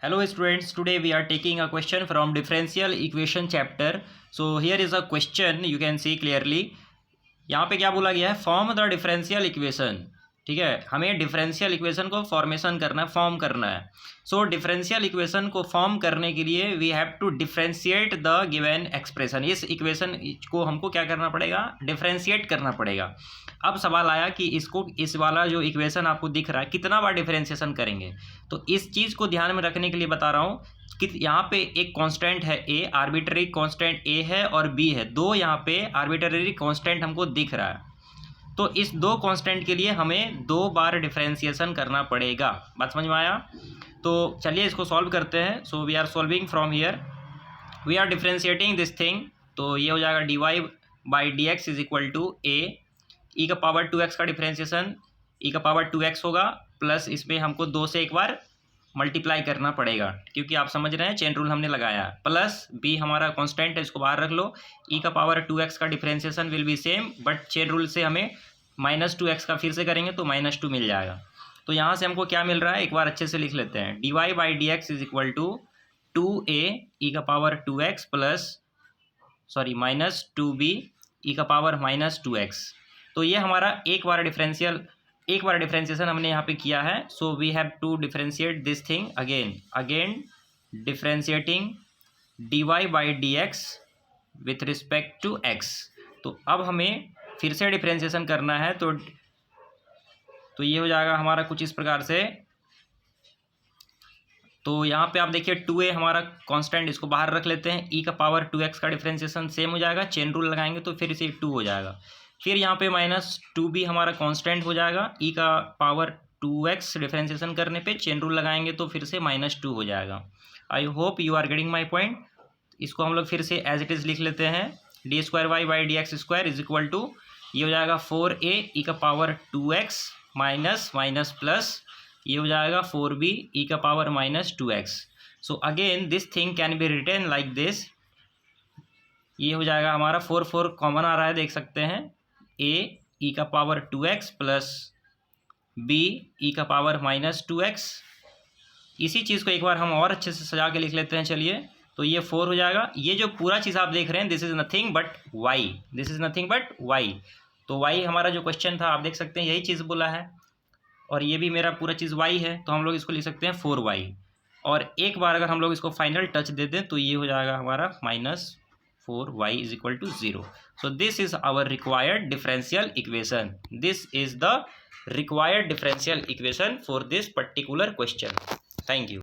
Hello students, today we are taking a question from differential equation chapter. So here is a question, you can see clearly. यहाँ पे क्या बोला गया है, form the differential equation. ठीक है, हमें डिफरेंशियल इक्वेशन को फॉर्मेशन करना है, फॉर्म करना है. सो डिफरेंशियल इक्वेशन को फॉर्म करने के लिए we have to differentiate the given expression. इस इक्वेशन को हमको क्या करना पड़ेगा, डिफरेंशिएट करना पड़ेगा. अब सवाल आया कि इसको, इस वाला जो इक्वेशन आपको दिख रहा है, कितना बार डिफरेंशिएशन करेंगे. तो इस चीज़ को ध्यान में रखने के लिए बता रहा हूँ कि यहाँ पे एक कांस्टेंट है ए, आर्बिट्ररी कांस्टेंट ए है और बी है, दो यहाँ पे आर्बिट्ररी कांस्टेंट हमको दिख रहा है. तो इस दो कांस्टेंट के लिए हमें दो बार डिफरेंशिएशन करना पड़ेगा. बात समझ में आया? तो चलिए इसको सॉल्व करते हैं. So we are solving from here, we are differentiating this thing. तो ये हो जाएगा D Y by D x is equal to A E का पावर 2x का डिफरेंशिएशन ई का पावर 2x होगा, प्लस इसमें हमको 2 से एक बार मल्टीप्लाई करना पड़ेगा क्योंकि आप समझ रहे हैं चेन रूल हमने लगाया. प्लस बी हमारा कांस्टेंट है, इसको बाहर रख लो. ई का पावर 2x का differentiation will be same, but chain rule से हमें -2x का फिर से करेंगे तो -2 मिल जाएगा. तो यहाँ से हमको क्या मिल रहा है, एक बार अच्छे से लिख लेते हैं. D Y by D x is equal to 2a e का पावर 2x प्लस -2b ई का पावर -2x. तो ये हमारा एक बार डिफरेंशिएशन हमने यहाँ पे किया है. So we have to differentiate this thing again differentiating d Y by D x with respect to x. तो अब हमें फिर से डिफरेंशिएशन करना है. तो ये हो जाएगा हमारा कुछ इस प्रकार से. तो यहाँ पे आप देखिए 2a हमारा कांस्टेंट, इसको बाहर रख लेते हैं. ई का पावर 2x का डिफरेंशिएशन सेम हो जाएगा, चेन रूल लगाएंगे तो फिर इसे 2 हो जाएगा. फिर यहाँ पे -2b हमारा कांस्टेंट हो जाएगा. ई का पावर 2x डिफरेंशिएशन करने पे चेन रूल लगाएंगे तो फिर से -2 हो जाएगा. I hope you are getting my point. इसको हम लोग फिर से एज इट इज़ लिख लेते हैं. D square y by D x square is equal to, ये हो जाएगा 4a ई का पावर 2x माइनस प्लस ये हो जाएगा 4b ई का power -2x. So again this thing can be written like this. ये हो जाएगा हमारा 4 कॉमन आ रहा है, देख सकते हैं. a ई का पावर 2x प्लस b ई का पावर -2x. इसी चीज़ को एक बार हम और अच्छे से सजा के लिख लेते हैं. चलिए, तो ये 4 हो जाएगा. ये जो पूरा चीज़ आप देख रहे हैं this is nothing but y. तो y हमारा जो क्वेश्चन था आप देख सकते हैं यही चीज़ बोला है, और ये भी मेरा पूरा चीज़ y है. तो हम लोग इसको लिख सकते हैं 4y. और एक बार अगर हम लोग इसको फाइनल टच दे दें तो ये हो जाएगा हमारा -4y is equal to 0. So this is our required differential equation. This is the required differential equation for this particular question. Thank you.